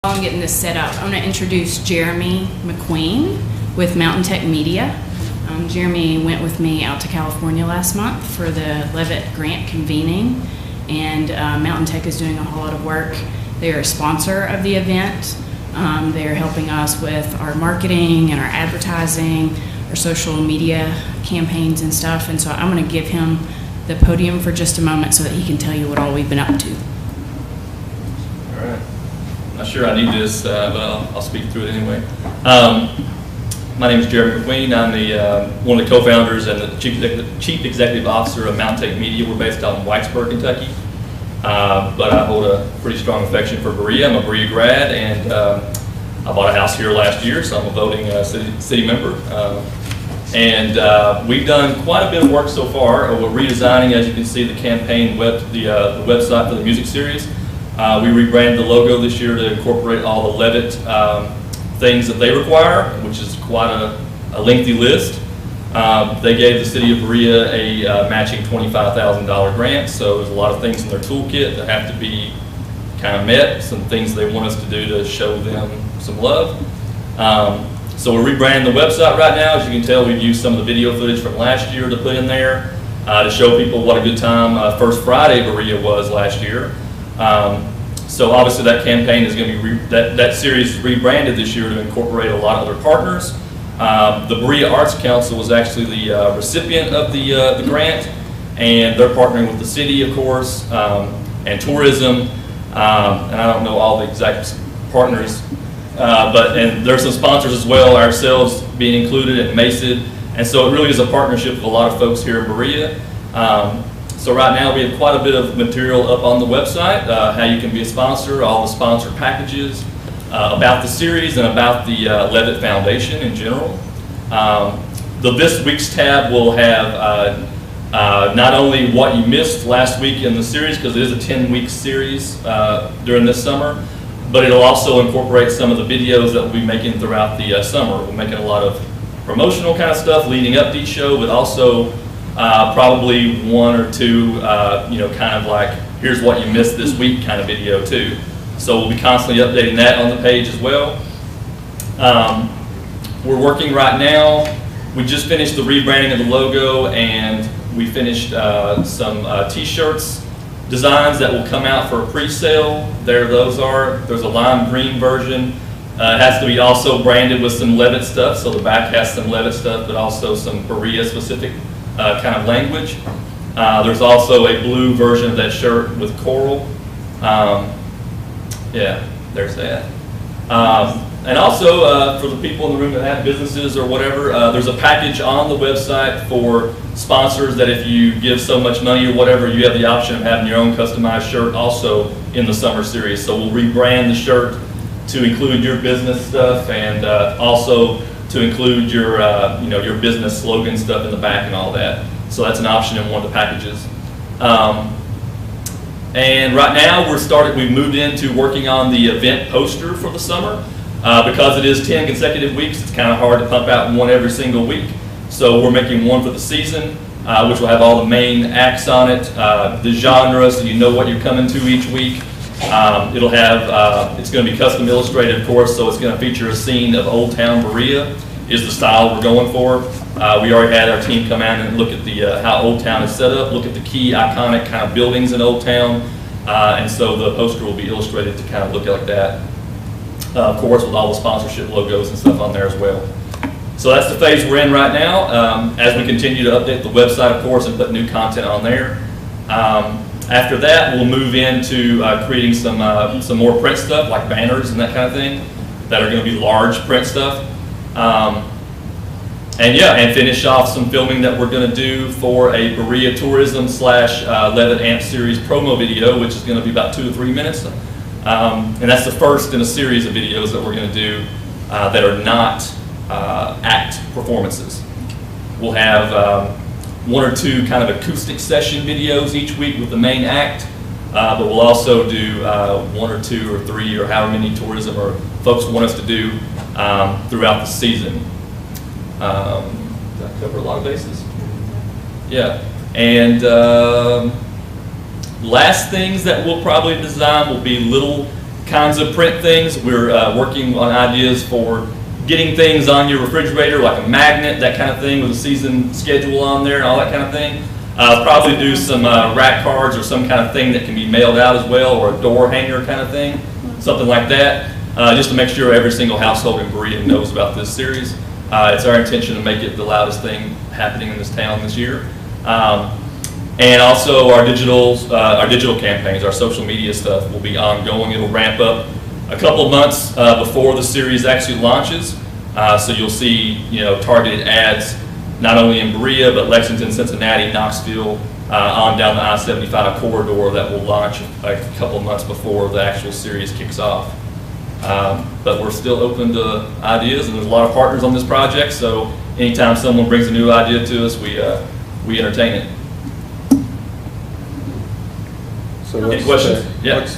I'm getting this set up. I'm going to introduce Jeremy McQueen with Mountain Tech Media. Jeremy went with me out to California last month for the Levitt grant convening, and Mountain Tech is doing a whole lot of work. They are a sponsor of the event. They are helping us with our marketing and our advertising, our social media campaigns and stuff, and so I'm going to give him the podium for just a moment so that he can tell you what all we've been up to. All right. Not sure I need this, but I'll speak through it anyway. My name is Jeremy McQueen. I'm one of the co-founders and the chief executive officer of Mountain Tech Media. We're based out in Whitesburg, Kentucky, but I hold a pretty strong affection for Berea. I'm a Berea grad, and I bought a house here last year, so I'm a voting city member. We've done quite a bit of work so far. We're redesigning, as you can see, the campaign the website for the music series. We rebranded the logo this year to incorporate all the Levitt things that they require, which is quite a lengthy list. They gave the city of Berea a matching $25,000 grant, so there's a lot of things in their toolkit that have to be kind of met, some things they want us to do to show them some love. So we're rebranding the website right now. As you can tell, we've used some of the video footage from last year to put in there to show people what a good time First Friday Berea was last year. So obviously that campaign is going to be, that series is rebranded this year to incorporate a lot of other partners. The Berea Arts Council was actually the recipient of the grant, and they're partnering with the city, of course, and tourism, and I don't know all the exact partners, and there's some sponsors as well, ourselves being included, and Mason, and so it really is a partnership with a lot of folks here in Berea. So right now we have quite a bit of material up on the website, how you can be a sponsor, all the sponsor packages, about the series and about the Levitt Foundation in general. This week's tab will have not only what you missed last week in the series, because it is a 10-week series during this summer, but it'll also incorporate some of the videos that we'll be making throughout the summer. We're making a lot of promotional kind of stuff leading up to each show, but also probably one or two, kind of like, here's what you missed this week kind of video too. So we'll be constantly updating that on the page as well. We're working right now. We just finished the rebranding of the logo, and we finished some t-shirts designs that will come out for a pre-sale. There those are. There's a lime green version. It has to be also branded with some Levitt stuff, so the back has some Levitt stuff, but also some Berea specific kind of language. There's also a blue version of that shirt with coral. Yeah, there's that. And also for the people in the room that have businesses or whatever, there's a package on the website for sponsors that if you give so much money or whatever, you have the option of having your own customized shirt also in the summer series. So we'll rebrand the shirt to include your business stuff, and also to include your your business slogan stuff in the back and all that. So that's an option in one of the packages. And right now we've moved into working on the event poster for the summer. Because it is 10 consecutive weeks, it's kind of hard to pump out one every single week. So we're making one for the season, which will have all the main acts on it, the genre, so you know what you're coming to each week. It'll have, it's going to be custom illustrated, of course, so it's going to feature a scene of Old Town Berea, is the style we're going for. We already had our team come out and look at the how Old Town is set up, look at the key iconic kind of buildings in Old Town, and so the poster will be illustrated to kind of look like that. Of course, with all the sponsorship logos and stuff on there as well. So that's the phase we're in right now. As we continue to update the website, of course, and put new content on there. After that, we'll move into creating some more print stuff, like banners and that kind of thing, that are going to be large print stuff. And finish off some filming that we're going to do for a Berea Tourism / Levitt Amp Series promo video, which is going to be about 2 to 3 minutes. And that's the first in a series of videos that we're going to do that are not act performances. We'll have 1 or 2 kind of acoustic session videos each week with the main act, but we'll also do 1 or 2 or 3 or however many tourism or folks want us to do throughout the season. Did I cover a lot of bases? Yeah. And last things that we'll probably design will be little kinds of print things. We're working on ideas for getting things on your refrigerator, like a magnet, that kind of thing, with a season schedule on there and all that kind of thing. Probably do some rack cards or some kind of thing that can be mailed out as well, or a door hanger kind of thing, something like that, just to make sure every single household in Berea knows about this series. It's our intention to make it the loudest thing happening in this town this year. And also our digital campaigns, our social media stuff will be ongoing. It'll ramp up a couple of months before the series actually launches. So you'll see, targeted ads not only in Berea, but Lexington, Cincinnati, Knoxville, on down the I-75 corridor that will launch a couple of months before the actual series kicks off. But we're still open to ideas, and there's a lot of partners on this project, so anytime someone brings a new idea to us, we entertain it. So Any questions?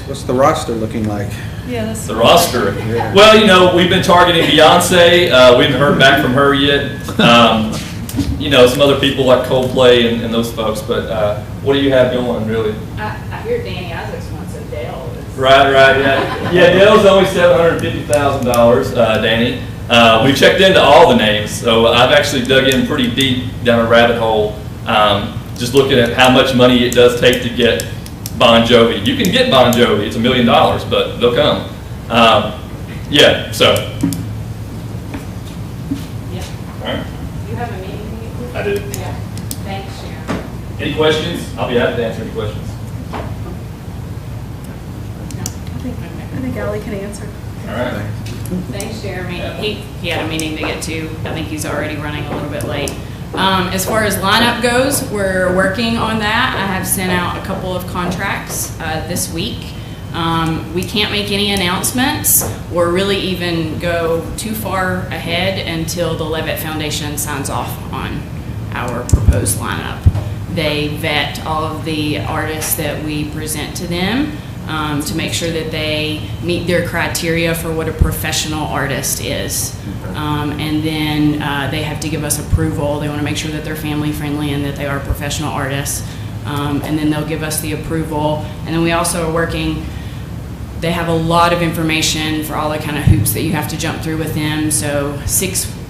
what's the roster looking like? Yeah, that's The roster. Yeah. Well, we've been targeting Beyonce. We haven't heard back from her yet. Some other people like Coldplay and those folks, but what do you have going, really? I hear Danny Isaacs wants a Dale. Right, yeah. Yeah, Dale's only $750,000, Danny. We checked into all the names, so I've actually dug in pretty deep down a rabbit hole, just looking at how much money it does take to get Bon Jovi. You can get Bon Jovi, it's $1 million, but they'll come. Yeah, so. Yeah. All right. You have a meeting? I do. Yeah. Thanks, Sharon. Any questions? I'll be happy to answer any questions. I think Allie can answer. All right. Thanks, Jeremy. He had a meeting to get to. I think he's already running a little bit late. As far as lineup goes, we're working on that. I have sent out a couple of contracts this week. We can't make any announcements or really even go too far ahead until the Levitt Foundation signs off on our proposed lineup. They vet all of the artists that we present to them to make sure that they meet their criteria for what a professional artist is. And then they have to give us approval. They want to make sure that they're family friendly and that they are professional artists. And then they'll give us the approval. And then we also are working, they have a lot of information for all the kind of hoops that you have to jump through with them. So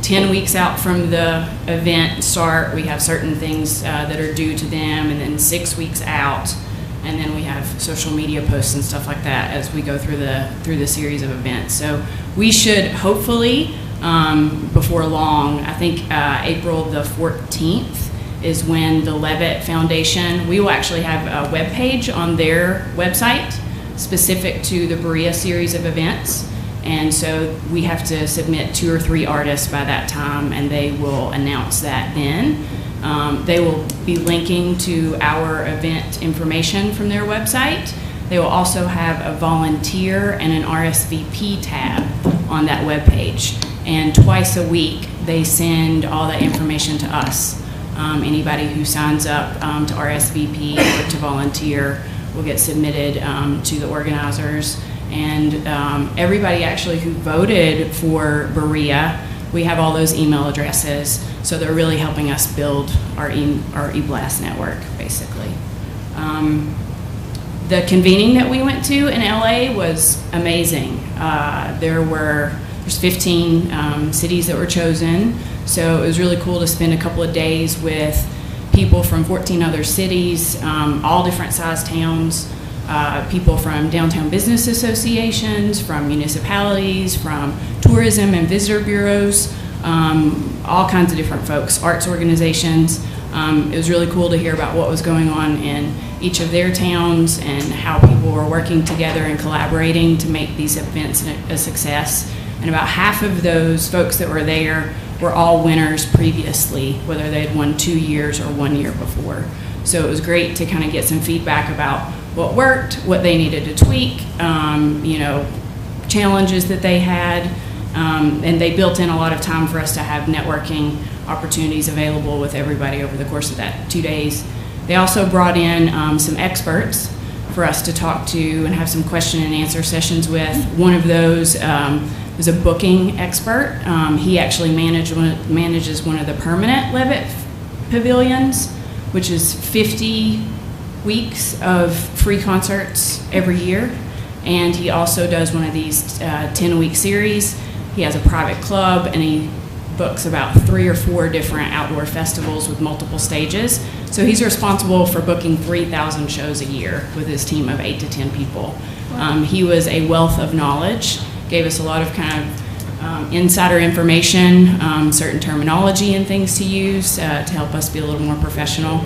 10 weeks out from the event start, we have certain things that are due to them, and then 6 weeks out, and then we have social media posts and stuff like that as we go through the series of events. So we should hopefully, before long, I think April the 14th is when the Levitt Foundation, we will actually have a web page on their website specific to the Berea series of events. And so we have to submit 2 or 3 artists by that time, and they will announce that then. They will be linking to our event information from their website. They will also have a volunteer and an RSVP tab on that webpage. And twice a week, they send all that information to us. Anybody who signs up to RSVP or to volunteer will get submitted to the organizers. And everybody actually who voted for Berea, we have all those email addresses, so they're really helping us build our e-blast network, basically. The convening that we went to in LA was amazing. There's 15 cities that were chosen, so it was really cool to spend a couple of days with people from 14 other cities, all different sized towns, people from downtown business associations, from municipalities, from tourism and visitor bureaus, all kinds of different folks, arts organizations. It was really cool to hear about what was going on in each of their towns and how people were working together and collaborating to make these events a success. And about half of those folks that were there were all winners previously, whether they had won 2 years or 1 year before. So it was great to kind of get some feedback about what worked, what they needed to tweak, challenges that they had, and they built in a lot of time for us to have networking opportunities available with everybody over the course of that 2 days. They also brought in some experts for us to talk to and have some question and answer sessions with. One of those was a booking expert. He actually manages one of the permanent Levitt pavilions, which is 50 weeks of free concerts every year. and he also does one of these 10-week series. He has a private club, and he books about 3 or 4 different outdoor festivals with multiple stages. So he's responsible for booking 3,000 shows a year with his team of 8 to 10 people. He was a wealth of knowledge, gave us a lot of kind of insider information, certain terminology and things to use to help us be a little more professional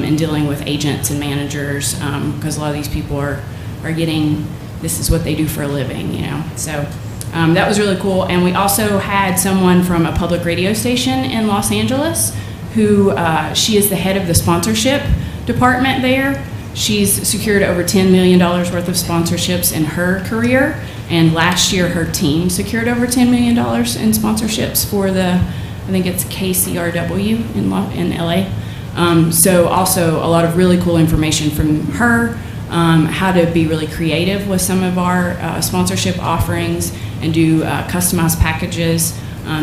in dealing with agents and managers, because a lot of these people are getting, this is what they do for a living, you know. So that was really cool. And we also had someone from a public radio station in Los Angeles who, she is the head of the sponsorship department there. She's secured over $10 million worth of sponsorships in her career. And last year, her team secured over $10 million in sponsorships for the, I think it's KCRW in LA. So also a lot of really cool information from her, how to be really creative with some of our sponsorship offerings and do customized packages,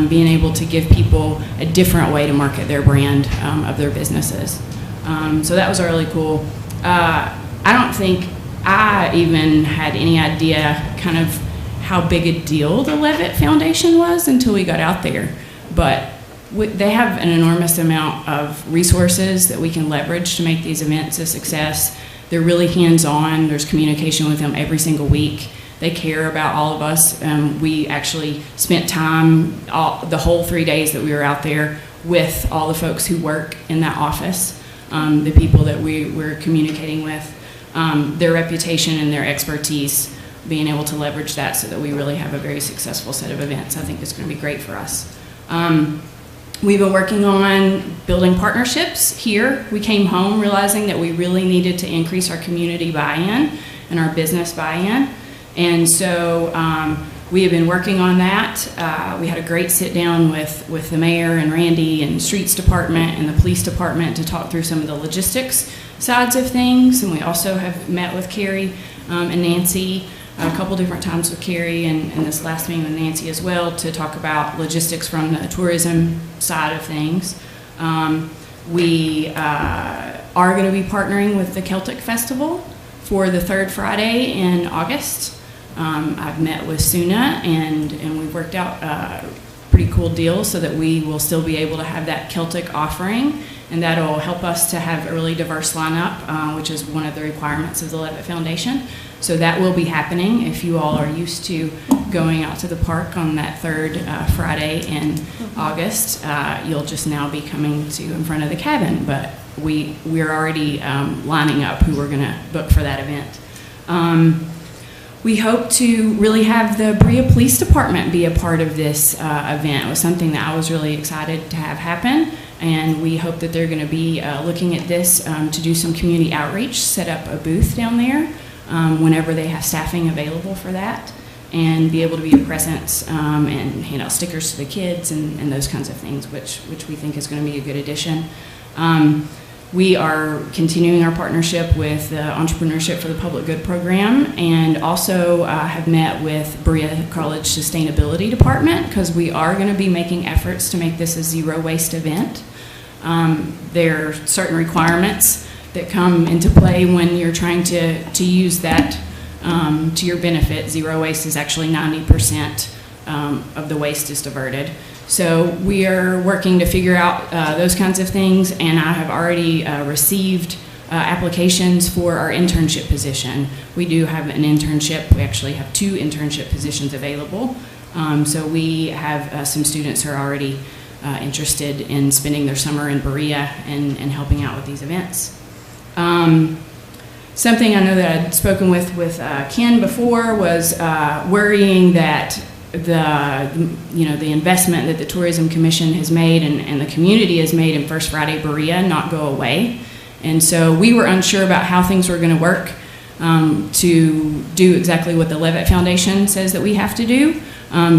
being able to give people a different way to market their brand of their businesses. So that was really cool. I don't think I even had any idea kind of how big a deal the Levitt Foundation was until we got out there. But they have an enormous amount of resources that we can leverage to make these events a success. They're really hands-on. There's communication with them every single week. They care about all of us. We actually spent time the whole 3 days that we were out there with all the folks who work in that office, the people that we're communicating with, their reputation and their expertise, being able to leverage that so that we really have a very successful set of events. I think is going to be great for us. We've been working on building partnerships here. We came home realizing that we really needed to increase our community buy-in and our business buy-in. And so we have been working on that. We had a great sit down with the mayor and Randy and streets department and the police department to talk through some of the logistics sides of things. And we also have met with Carrie and Nancy a couple different times with Carrie and this last meeting with Nancy as well to talk about logistics from the tourism side of things. We are going to be partnering with the Celtic Festival for the third Friday in August. I've met with Suna and we've worked out a pretty cool deal so that we will still be able to have that Celtic offering, and that'll help us to have a really diverse lineup, which is one of the requirements of the Levitt Foundation. So that will be happening. If you all are used to going out to the park on that third Friday in August, you'll just now be coming to in front of the cabin. But we're already lining up who we're going to book for that event. We hope to really have the Berea Police Department be a part of this event. It was something that I was really excited to have happen. And we hope that they're going to be looking at this to do some community outreach, set up a booth down there whenever they have staffing available for that, and be able to be a presence and hand out stickers to the kids and those kinds of things, which we think is going to be a good addition. We are continuing our partnership with the Entrepreneurship for the Public Good program, and also have met with Berea College Sustainability Department because we are going to be making efforts to make this a zero waste event. There are certain requirements that come into play when you're trying to use that to your benefit. Zero waste is actually 90% of the waste is diverted. So we are working to figure out those kinds of things, and I have already received applications for our internship position. We do have an internship. We actually have 2 internship positions available. So we have some students who are already interested in spending their summer in Berea and helping out with these events. Something I know that I'd spoken with Ken before was worrying that the investment that the Tourism Commission has made and the community has made in First Friday Berea not go away. And so we were unsure about how things were going to work to do exactly what the Levitt Foundation says that we have to do.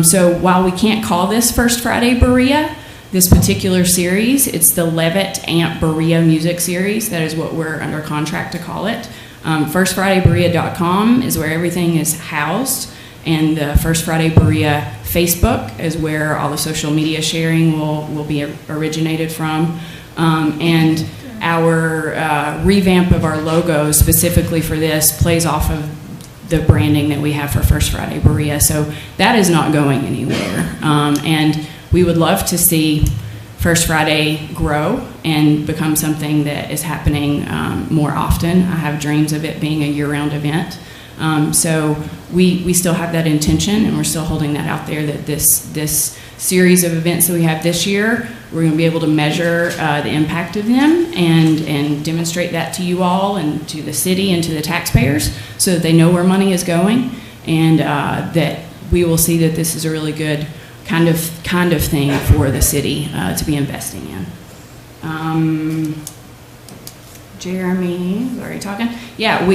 So while we can't call this First Friday Berea, this particular series, it's the Levitt Amp Berea Music Series. That is what we're under contract to call it. FirstFridayBerea.com is where everything is housed. And the First Friday Berea Facebook is where all the social media sharing will be originated from. And our revamp of our logo specifically for this plays off of the branding that we have for First Friday Berea. So that is not going anywhere. And we would love to see First Friday grow and become something that is happening more often. I have dreams of it being a year-round event. So we still have that intention, and we're still holding that out there, that this series of events that we have this year, we're going to be able to measure the impact of them and demonstrate that to you all and to the city and to the taxpayers so that they know where money is going, and that we will see that this is a really good kind of thing for the city to be investing in. Jeremy is already talking. Yeah,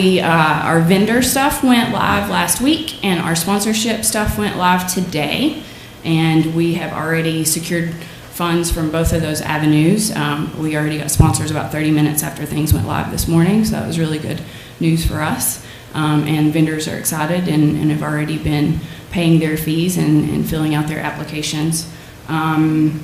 our vendor stuff went live last week, and our sponsorship stuff went live today, and we have already secured funds from both of those avenues. We already got sponsors about 30 minutes after things went live this morning, so that was really good news for us. And vendors are excited and have already been paying their fees and filling out their applications. And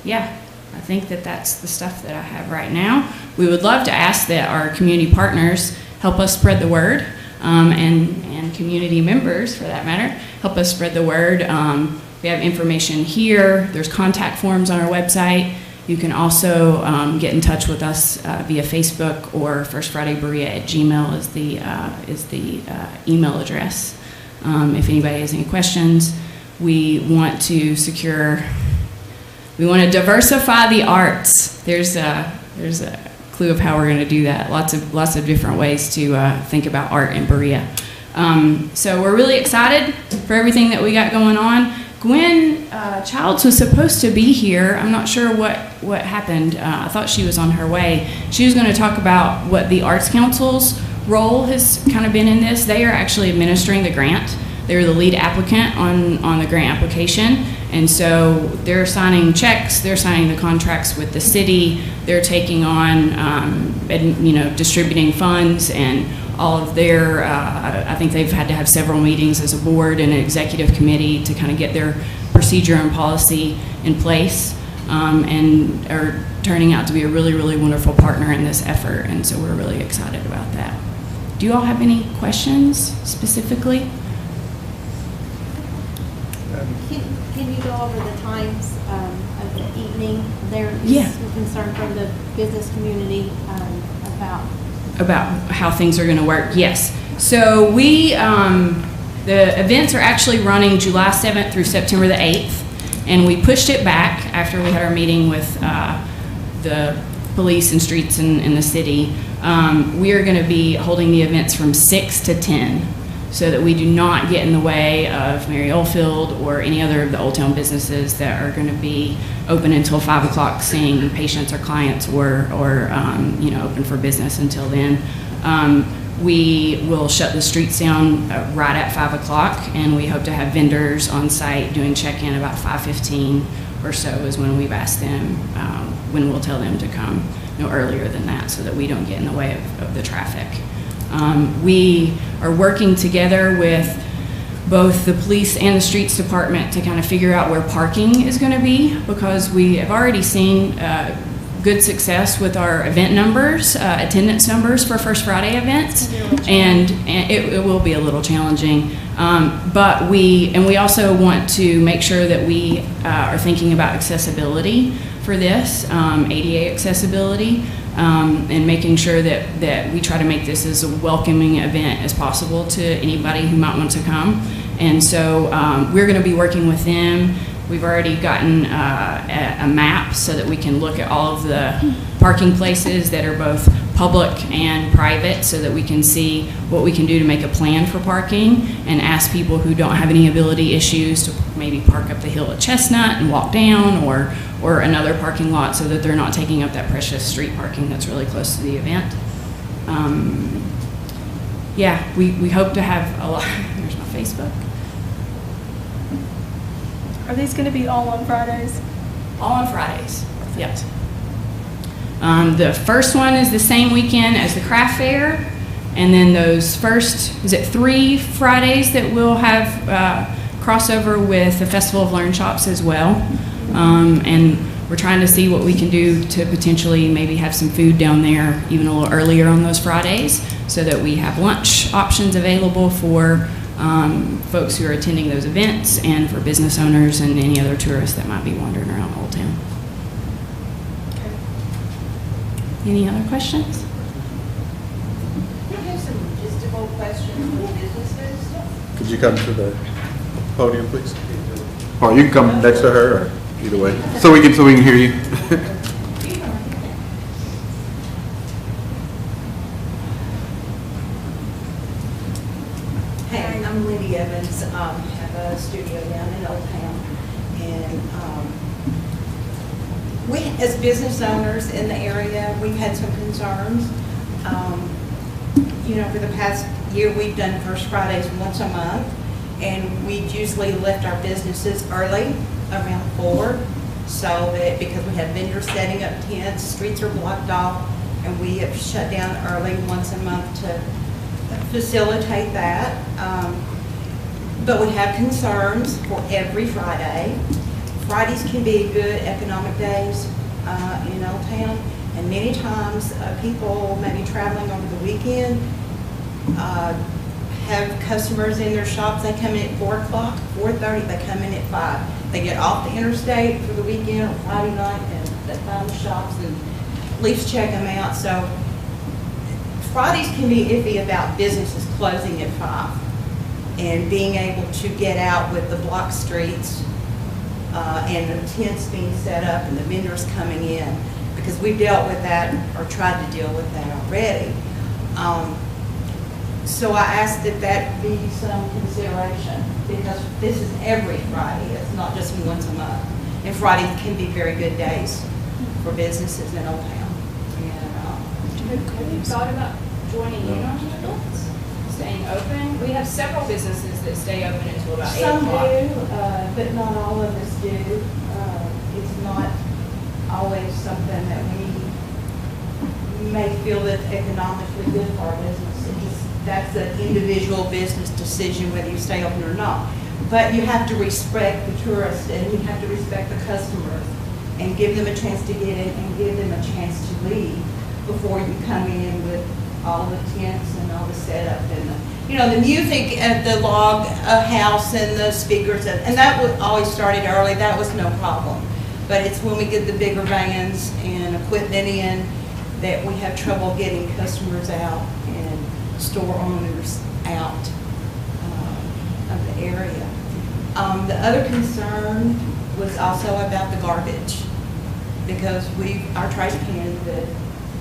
yeah, I think that's the stuff that I have right now. We would love to ask that our community partners help us spread the word, and community members, for that matter, help us spread the word. We have information here. There's contact forms on our website. You can also get in touch with us via Facebook, or firstfridayberea@gmail is the email address. If anybody has any questions, we want to diversify the arts. There's a clue of how we're going to do that. Lots of different ways to think about art in Berea. So we're really excited for everything that we got going on. Gwen Childs was supposed to be here. I'm not sure what happened. I thought she was on her way. She was going to talk about what the Arts Council's role has kind of been in this. They are actually administering the grant. They're the lead applicant on the grant application. And so they're signing checks, they're signing the contracts with the city, they're taking on, distributing funds and all of their, I think they've had to have several meetings as a board and an executive committee to kind of get their procedure and policy in place, and are turning out to be a really, really wonderful partner in this effort. And so we're really excited about that. Do you all have any questions specifically? Can you go over the times of the evening? There Yeah. is some concern from the business community About how things are going to work. Yes. So the events are actually running July 7th through September the 8th, and we pushed it back after we had our meeting with the police and streets in the city. We are going to be holding the events from 6 to 10, so that we do not get in the way of Mary Oldfield or any other of the Old Town businesses that are going to be open until 5 o'clock, seeing patients or clients, or open for business until then. We will shut the streets down right at 5 o'clock, and we hope to have vendors on site doing check-in about 5:15 or so is when we've asked them, when we'll tell them to come no earlier than that, so that we don't get in the way of the traffic. We are working together with both the police and the streets department to kind of figure out where parking is going to be, because we have already seen good success with our event numbers, attendance numbers for First Friday events, and it will be a little challenging. But we also want to make sure that we are thinking about accessibility for this, ADA accessibility. And making sure that we try to make this as a welcoming event as possible to anybody who might want to come. And so we're going to be working with them. We've already gotten a map so that we can look at all of the parking places that are both public and private, so that we can see what we can do to make a plan for parking, and ask people who don't have any ability issues to maybe park up the hill at Chestnut and walk down, or another parking lot, so that they're not taking up that precious street parking that's really close to the event. We hope to have a lot. There's my Facebook. Are these going to be all on Fridays? All on Fridays, yes. The first one is the same weekend as the craft fair, and then those first, 3 Fridays that we'll have crossover with the Festival of Learn Shops as well. And we're trying to see what we can do to potentially maybe have some food down there even a little earlier on those Fridays, so that we have lunch options available for folks who are attending those events and for business owners and any other tourists that might be wandering around Old Town. Any other questions? I have some logistical questions for the businesses. Could you come to the podium, please? Or you can come next to her, or either way, so we can hear you. Hey, I'm Lindy Evans. Have a studio down in Old Town, and we, as business owners in the area, we've had some concerns. You know, for the past year, we've done First Fridays once a month, and we usually left our businesses early, around 4, so that, because we have vendors setting up tents, streets are blocked off, and we have shut down early once a month to facilitate that. But we have concerns for every Friday. Fridays can be good economic days in Old Town, and many times people maybe traveling over the weekend have customers in their shops. They come in at 4 o'clock, 4:30, they come in at 5. They get off the interstate for the weekend or Friday night, and they find the shops and police check them out. So Fridays can be iffy about businesses closing at 5 and being able to get out with the block streets and the tents being set up and the vendors coming in, because we've dealt with that or tried to deal with that already. So I asked that that be some consideration, because this is every Friday, it's not just once a month. And Fridays can be very good days for businesses in Old Town. Have you thought about joining in on the events? Staying open? We have several businesses that stay open until about 8 Some o'clock. do, but not all of us do. It's not always something that we may feel that's economically good for our business. That's an individual business decision whether you stay open or not. But you have to respect the tourists, and you have to respect the customers, and give them a chance to get in and give them a chance to leave before you come in with all the tents and all the setup and the music at the log house and the speakers, and that was always started early. That was no problem. But it's when we get the bigger vans and equipment in that we have trouble getting customers out and store owners out of the area. The other concern was also about the garbage, because our trash cans that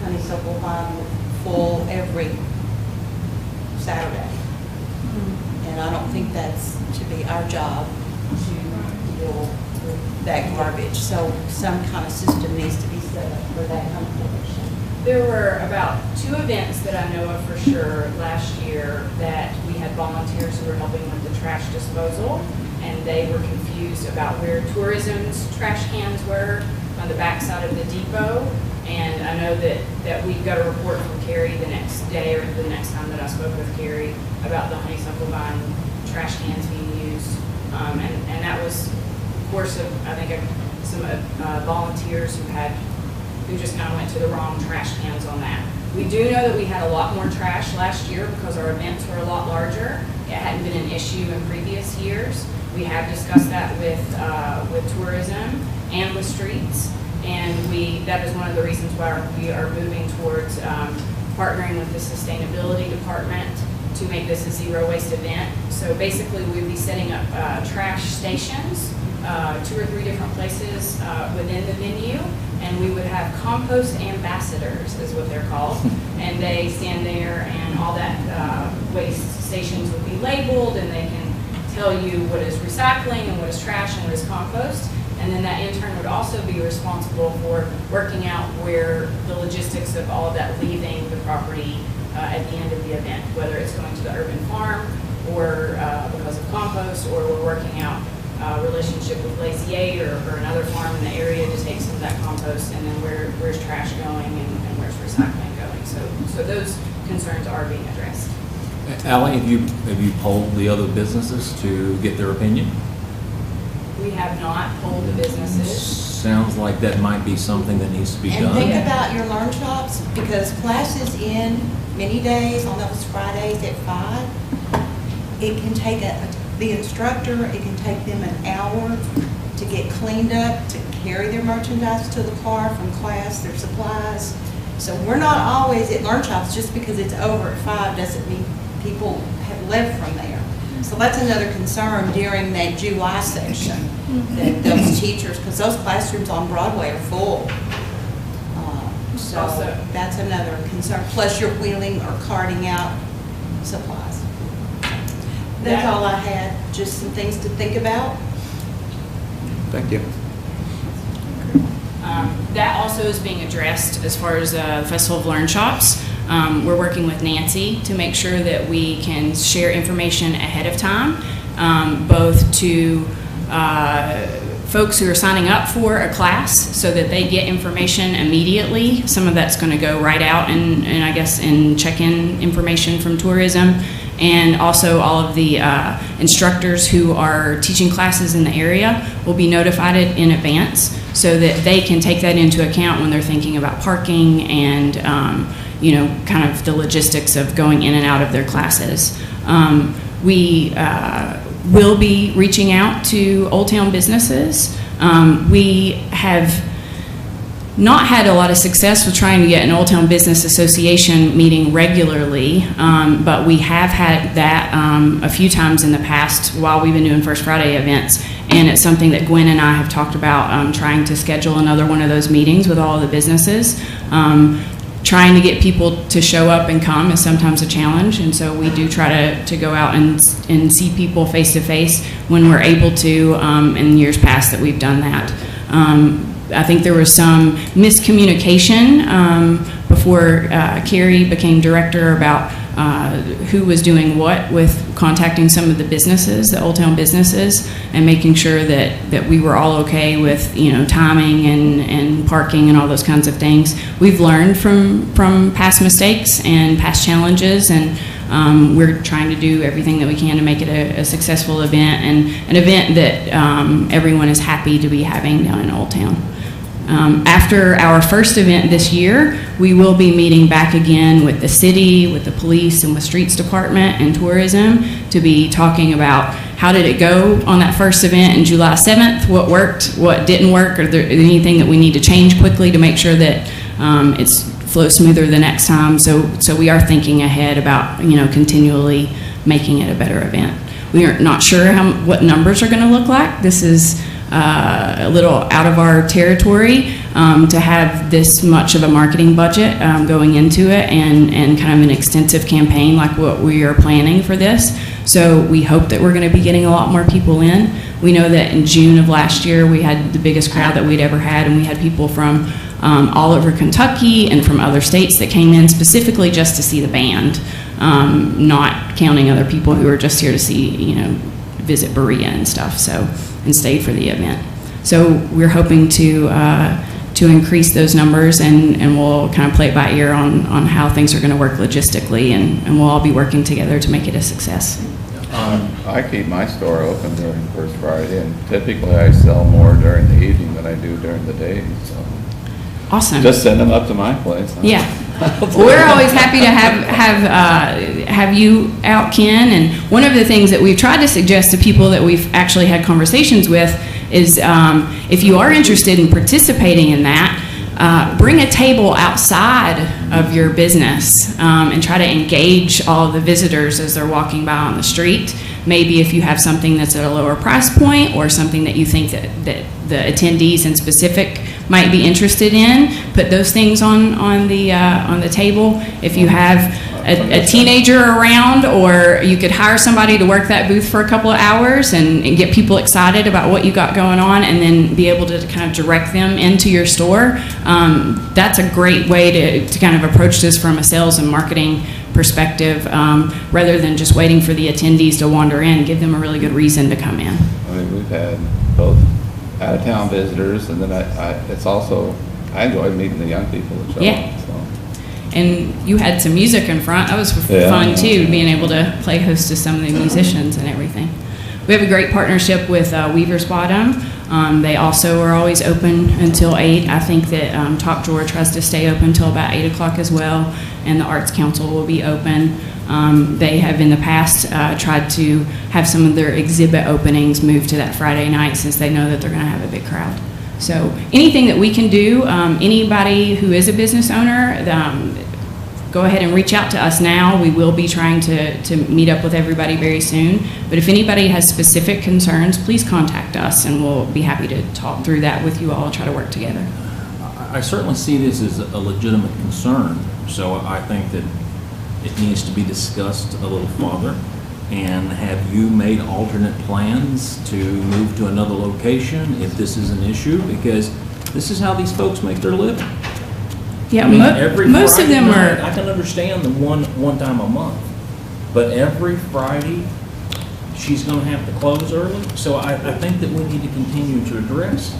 Honeysuckle Vine full every Saturday. And I don't think that's to be our job to deal with that garbage. So some kind of system needs to be set up for that kind of collection. There were about 2 events that I know of for sure last year that we had volunteers who were helping with the trash disposal, and they were confused about where tourism's trash cans were on the backside of the depot. And I know that we got a report from Carrie the next day, or the next time that I spoke with Carrie, about the Honeysuckle Vine trash cans being used. And that was, of course, I think some volunteers who just kind of went to the wrong trash cans on that. We do know that we had a lot more trash last year because our events were a lot larger. It hadn't been an issue in previous years. We have discussed that with tourism and with streets. And that is one of the reasons why we are moving towards partnering with the sustainability department to make this a zero waste event. So basically we'd be setting up trash stations, 2 or 3 different places within the venue, and we would have compost ambassadors is what they're called. And they stand there, and all that waste stations would be labeled, and they can tell you what is recycling and what is trash and what is compost. And then that intern would also be responsible for working out where the logistics of all of that leaving the property at the end of the event, whether it's going to the urban farm or because of compost, or we're working out a relationship with Lazy 8 or another farm in the area to take some of that compost, and then where's trash going and where's recycling going. So those concerns are being addressed. Allie, have you polled the other businesses to get their opinion? We have not polled the businesses. sounds like that might be something that needs to be And done. think about your learn shops, because classes in many days, on those Fridays at 5, it can take the instructor, it can take them an hour to get cleaned up, to carry their merchandise to the car from class, their supplies. So we're not always at learn shops. Just because it's over at 5 doesn't mean people have left from there. So that's another concern during that July section, that those teachers, because those classrooms on Broadway are full. So that's another concern. Plus you're wheeling or carting out supplies. That's all I had, just some things to think about. Thank you. That also is being addressed as far as the Festival of Learn Shops. We're working with Nancy to make sure that we can share information ahead of time, both to folks who are signing up for a class so that they get information immediately. Some of that's going to go right out and I guess in check-in information from tourism. And also all of the instructors who are teaching classes in the area will be notified in advance so that they can take that into account when they're thinking about parking and kind of the logistics of going in and out of their classes. We will be reaching out to Old Town businesses. We have not had a lot of success with trying to get an Old Town Business Association meeting regularly, but we have had that a few times in the past while we've been doing First Friday events, and it's something that Gwen and I have talked about, trying to schedule another one of those meetings with all of the businesses. Trying to get people to show up and come is sometimes a challenge, and so we do try to go out and see people face to face when we're able to. In years past that we've done that. I think there was some miscommunication before Carrie became director about who was doing what with contacting some of the businesses, the Old Town businesses, and making sure that we were all okay with timing and parking and all those kinds of things. We've learned from past mistakes and past challenges, and we're trying to do everything that we can to make it a successful event, and an event that everyone is happy to be having down in Old Town. After our first event this year, we will be meeting back again with the city, with the police, and with Streets Department and Tourism to be talking about how did it go on that first event in July 7th, what worked, what didn't work, or there anything that we need to change quickly to make sure that it flows smoother the next time. So we are thinking ahead about continually making it a better event. We are not sure what numbers are going to look like. This is a little out of our territory to have this much of a marketing budget going into it and kind of an extensive campaign like what we are planning for this. So we hope that we're going to be getting a lot more people in. We know that in June of last year we had the biggest crowd that we'd ever had, and we had people from all over Kentucky and from other states that came in specifically just to see the band, not counting other people who were just here to see, visit Berea and stuff, and stayed for the event. So we're hoping to increase those numbers, and we'll kind of play it by ear on how things are going to work logistically, and we'll all be working together to make it a success. I keep my store open during First Friday, and typically I sell more during the evening than I do during the day. So Awesome. just send them up to my place. Huh? Yeah. We're always happy to have you out, Ken. And one of the things that we've tried to suggest to people that we've actually had conversations with is if you are interested in participating in that, bring a table outside of your business and try to engage all the visitors as they're walking by on the street. Maybe if you have something that's at a lower price point or something that you think that the attendees in specific might be interested in, put those things on the table. If you have a teenager around, or you could hire somebody to work that booth for a couple of hours and get people excited about what you got going on, and then be able to kind of direct them into your store. That's a great way to kind of approach this from a sales and marketing perspective, rather than just waiting for the attendees to wander in. Give them a really good reason to come in. I mean, we've had both out-of-town visitors, and then it's also, I enjoy meeting the young people that show up. So. And you had some music in front. That was fun too, being able to play host to some of the musicians and everything. We have a great partnership with Weaver's Bottom. They also are always open until 8. I think that Top Drawer tries to stay open until about 8 o'clock as well, and the Arts Council will be open. They have in the past tried to have some of their exhibit openings moved to that Friday night since they know that they're going to have a big crowd. So anything that we can do, anybody who is a business owner, go ahead and reach out to us now. We will be trying to meet up with everybody very soon. But if anybody has specific concerns, please contact us and we'll be happy to talk through that with you all and try to work together. I certainly see this as a legitimate concern, so I think that it needs to be discussed a little farther. And have you made alternate plans to move to another location if this is an issue? Because this is how these folks make their living. Yeah, I mean, every most of Friday them night, are. I can understand the one time a month, but every Friday, she's going to have to close early. So I think that we need to continue to address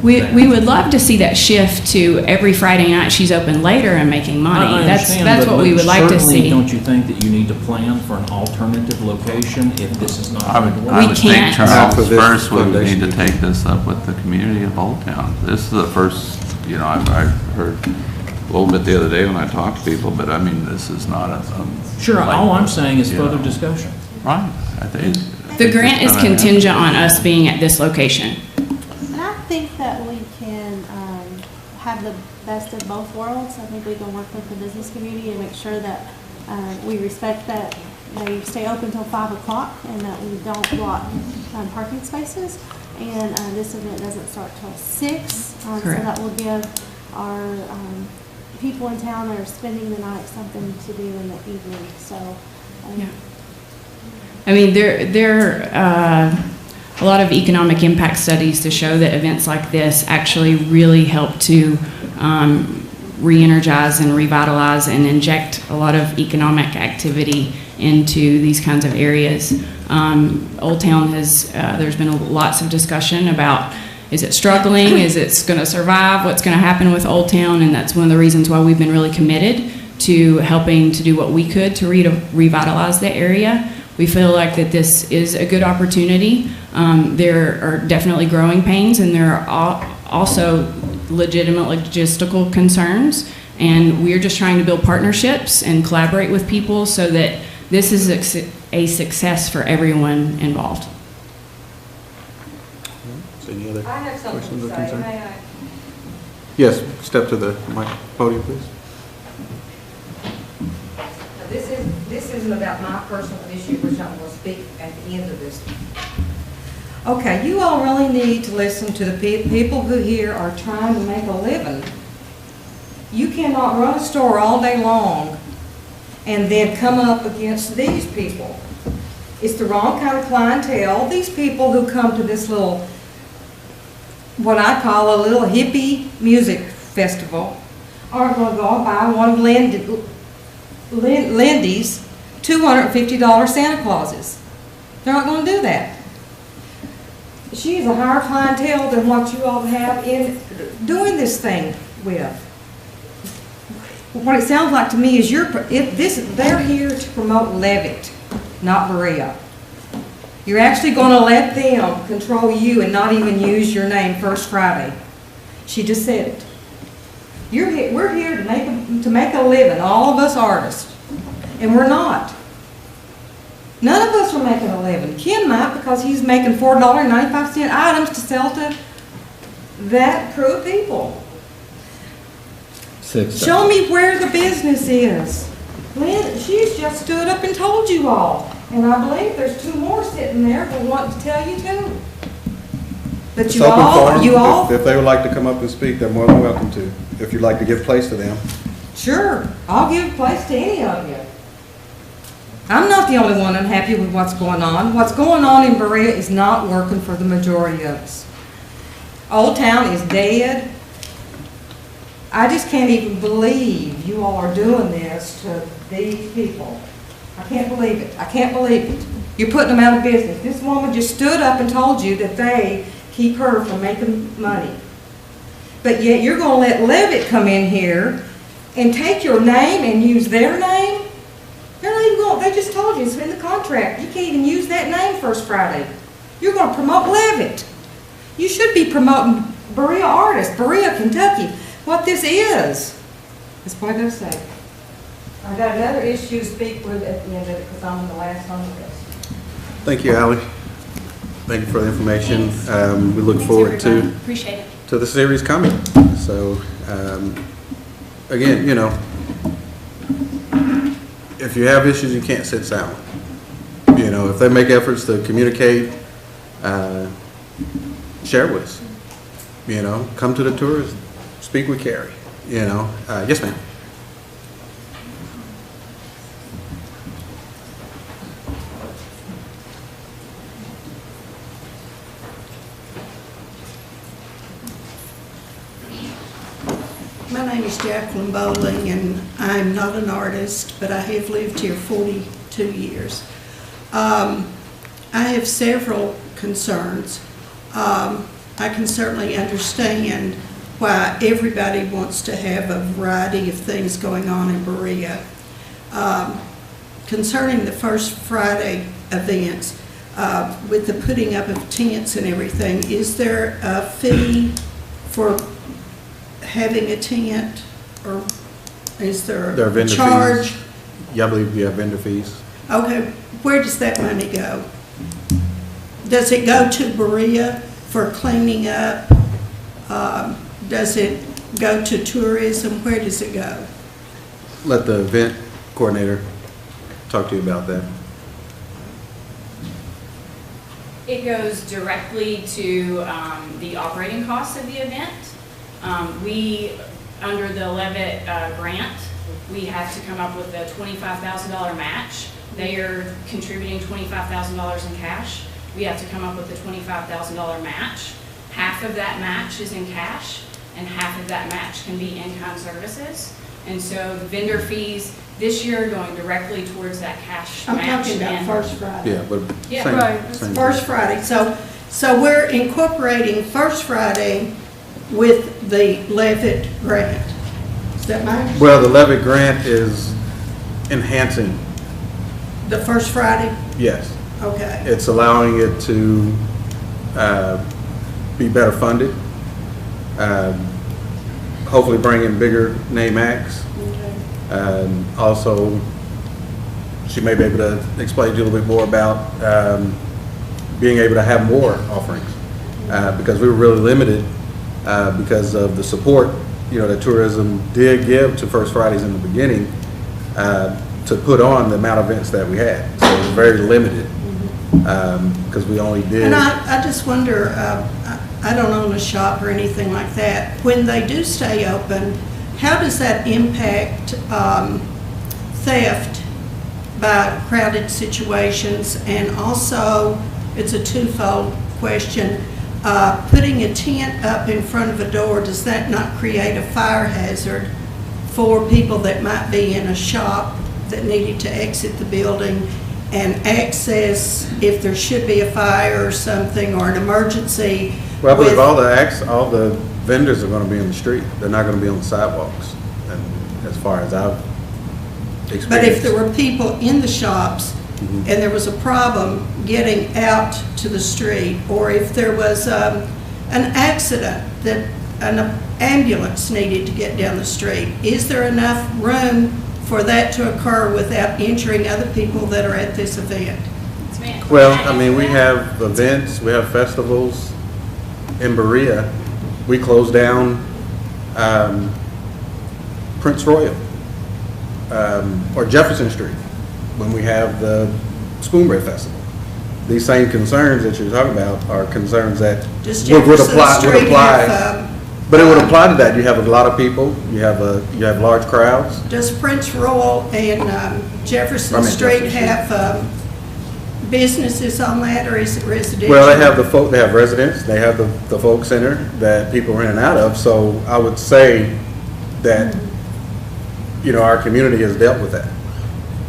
that. We would love to see that shift to every Friday night she's open later and making money. I That's understand, what but we would like to certainly, see. don't you think that you need to plan for an alternative location if this is not I going to would, work? I We would can't. think Not for Charles this first would foundation. need to take this up with the community of Old Town. This is the first, I've heard a little bit the other day when I talked to people, but I mean, this is not Sure, like, all I'm saying is you further know. discussion. Right. I think The grant is it's gonna contingent on us being at this location. And I think that we can have the best of both worlds. I think we can work with the business community and make sure that we respect that they stay open till 5 o'clock and that we don't block parking spaces. And this event doesn't start till 6, so Correct. that will give our people in town that are spending the night something to do in the evening. So. Yeah. I mean, there are a lot of economic impact studies to show that events like this actually really help to re-energize and revitalize and inject a lot of economic activity into these kinds of areas. Old Town has, there's been lots of discussion about, is it struggling? Is it going to survive? What's going to happen with Old Town? And that's one of the reasons why we've been really committed to helping to do what we could to revitalize the area. We feel like that this is a good opportunity. There are definitely growing pains, and there are also legitimate logistical concerns. And we're just trying to build partnerships and collaborate with people so that this is a success for everyone involved. So any other I have something questions to or say, concerns? may I? Yes, step to the podium, please. This isn't about my personal issue, which I'm going to speak at the end of this. Okay, you all really need to listen to the people who here are trying to make a living. You cannot run a store all day long and then come up against these people. It's the wrong kind of clientele. These people who come to this little, what I call a little hippie music festival, aren't going to go and buy one of Lindy's $250 Santa Clauses. They're not going to do that. She is a higher clientele than what you all have in doing this thing with. What it sounds like to me is they're here to promote Levitt, not Berea. You're actually going to let them control you and not even use your name First Friday. She just said it. We're here to make a living, all of us artists, and we're not. None of us are making a living. Ken might, because he's making $4.95 items to sell to that crew of people. Show me where the business is. Lynn, she's just stood up and told you all, and I believe there's 2 more sitting there who want to tell you too. But It's you open all, forum. If they would like to come up and speak, they're more than welcome to, if you'd like to give place to them. Sure, I'll give place to any of you. I'm not the only one unhappy with what's going on. What's going on in Berea is not working for the majority of us. Old Town is dead. I just can't even believe you all are doing this to these people. I can't believe it. I can't believe it. You're putting them out of business. This woman just stood up and told you that they keep her from making money. But yet you're going to let Levitt come in here and take your name and use their name? They're not even going, they just told you it's in the contract. You can't even use that name First Friday. You're going to promote Levitt. You should be promoting Berea artists, Berea, Kentucky, what this is. That's what I gotta say. I got another issue to speak with at the end of it, because I'm the last on the list. Thank you, Ally. Thank you for the information. Thanks. We look Thanks, forward everybody. Appreciate it. to the series coming. So, again, you know, if you have issues, you can't sit silent. You know, if they make efforts to communicate, share with us. You know, come to the tours, speak with Carrie. You know, yes, ma'am. My name is Jacqueline Bowling, and I'm not an artist, but I have lived here 42 years. I have several concerns. I can certainly understand why everybody wants to have a variety of things going on in Berea. Concerning the First Friday events, with the putting up of tents and everything, is there a fee for having a tent, or is there There are a vendor charge? fees. Yeah, I believe you have vendor fees. Okay, where does that money go? Does it go to Berea for cleaning up? Does it go to tourism? Where does it go? Let the event coordinator talk to you about that. It goes directly to the operating costs of the event. We, under the Levitt grant, we have to come up with a $25,000 match. They are contributing $25,000 in cash. We have to come up with a $25,000 match. Half of that match is in cash, and half of that match can be in-kind services. And so the vendor fees this year are going directly towards that cash I'm match. talking about and- First Friday. Yeah, but Yeah. same, Right, same. First Friday. So we're incorporating First Friday with the Levitt grant. Is that my, Well, the Levitt grant is enhancing, the First Friday? yes. Okay. It's allowing it to be better funded, hopefully bring in bigger name acts. Also, she may be able to explain to you a little bit more about being able to have more offerings, because we were really limited because of the support, you know, that tourism did give to First Fridays in the beginning to put on the amount of events that we had. So it was very limited because we only did. And I just wonder, I don't own a shop or anything like that. When they do stay open, how does that impact theft by crowded situations? And also, it's a twofold question. Putting a tent up in front of a door, does that not create a fire hazard for people that might be in a shop that needed to exit the building and access if there should be a fire or something, or an emergency? Well, I believe with- all the vendors are going to be in the street. They're not going to be on the sidewalks, and as far as I've experienced. But if there were people in the shops and there was a problem getting out to the street, or if there was an accident that an ambulance needed to get down the street, is there enough room for that to occur without injuring other people that are at this event? Well, I mean, we have events, we have festivals in Berea. We closed down Prince Royal or Jefferson Street when we have the Spoonbury Festival. These same concerns that you're talking about are concerns that Does would Jefferson apply. Street have, But it would apply to that. You have a lot of people. You have large crowds. does Prince Royal and Jefferson Street Jefferson have businesses on that, or is it residential? Well, they have they have residents. They have the folk center that people are in and out of. So I would say that, you know, our community has dealt with that.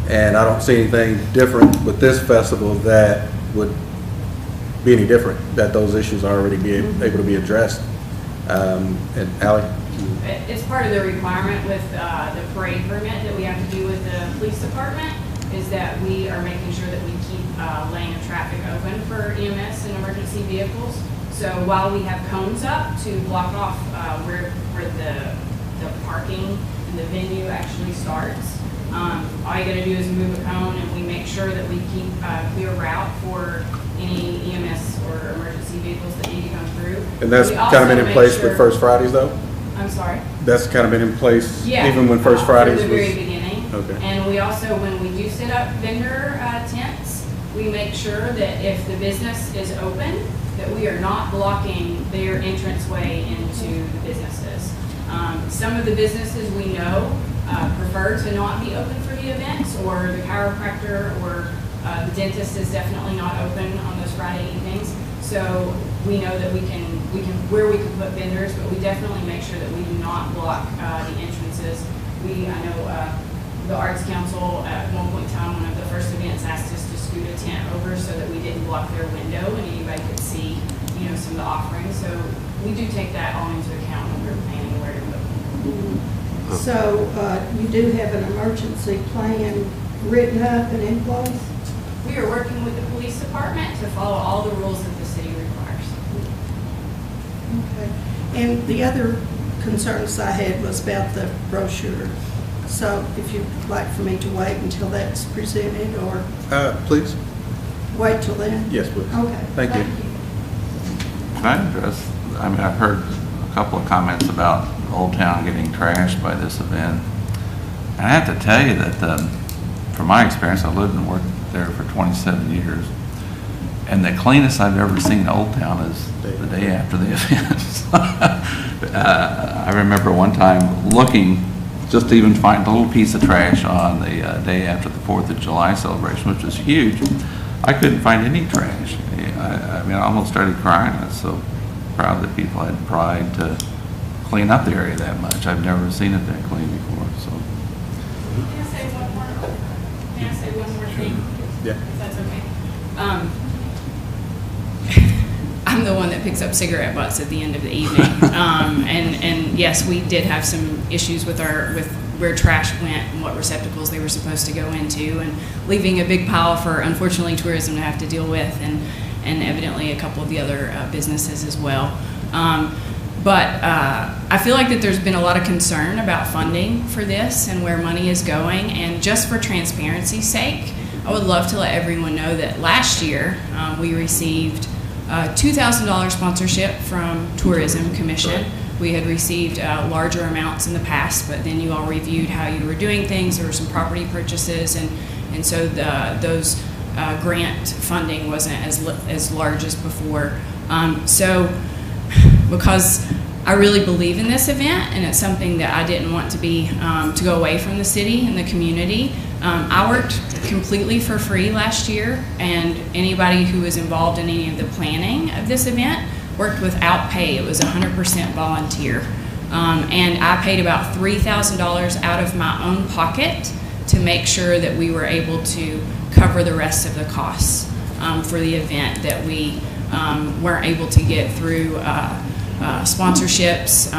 And I don't see anything different with this festival that would be any different, that those issues are already able to be addressed. And Ally? It's part of the requirement with the parade permit that we have to do with the police department, is that we are making sure that we keep lane of traffic open for EMS and emergency vehicles. So while we have cones up to block off where the parking and the venue actually starts, all you gotta do is move a cone, and we make sure that we keep a clear route for any EMS or emergency vehicles that need to come through. And that's We kind of also been in make place sure- with First Fridays, though? I'm sorry? That's kind of been in place Yeah. even when First Fridays From the very was? beginning. Okay. And we also, when we do set up vendor tents, we make sure that if the business is open, that we are not blocking their entranceway into the businesses. Some of the businesses we know prefer to not be open for the events, or the chiropractor or the dentist is definitely not open on those Friday evenings. So we know that we can where we can put vendors, but we definitely make sure that we do not block the entrances. I know the Arts Council at one point in time, one of the first events, asked us to scoot a tent over so that we didn't block their window and anybody could see, some of the offerings. So we do take that all into account when we're planning where to put. So you do have an emergency plan written up and in place? We are working with the police department to follow all the rules that the city requires. Okay. And the other concerns I had was about the brochure. So if you'd like for me to wait until that's presented, or Please? wait till then? Yes, please. Okay. Thank you. Can I address, I've heard a couple of comments about Old Town getting trashed by this event. And I have to tell you that, from my experience, I lived and worked there for 27 years. And the cleanest I've ever seen Old Town is the day after the event. I remember one time looking just to even find a little piece of trash on the day after the 4th of July celebration, which was huge. I couldn't find any trash. I mean, I almost started crying. I was so proud that people had pride to clean up the area that much. I've never seen it that clean before, so. May I say one more thing? Yeah. If that's okay. I'm the one that picks up cigarette butts at the end of the evening. And yes, we did have some issues with where trash went and what receptacles they were supposed to go into, and leaving a big pile for, unfortunately, tourism to have to deal with, and evidently a couple of the other businesses as well. But I feel like that there's been a lot of concern about funding for this and where money is going. And just for transparency's sake, I would love to let everyone know that last year we received $2,000 sponsorship from Tourism Commission. We had received larger amounts in the past, but then you all reviewed how you were doing things. There were some property purchases, and so those grant funding wasn't as large as before. So because I really believe in this event, and it's something that I didn't want to be to go away from the city and the community. I worked completely for free last year, and anybody who was involved in any of the planning of this event worked without pay. It was 100% volunteer. And I paid about $3,000 out of my own pocket to make sure that we were able to cover the rest of the costs for the event that we weren't able to get through sponsorships.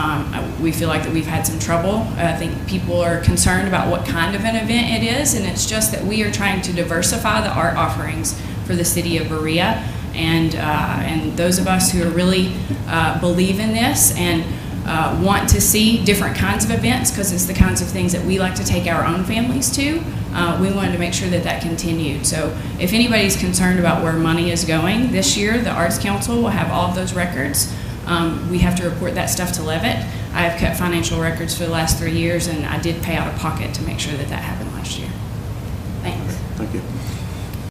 We feel like that we've had some trouble. I think people are concerned about what kind of an event it is, and it's just that we are trying to diversify the art offerings for the city of Berea, and those of us who are really believe in this and want to see different kinds of events, because it's the kinds of things that we like to take our own families to. We wanted to make sure that that continued. So if anybody's concerned about where money is going, this year the Arts Council will have all of those records. We have to report that stuff to Levitt. I have kept financial records for the last 3 years, and I did pay out of pocket to make sure that that happened last year. Thanks. Thank you.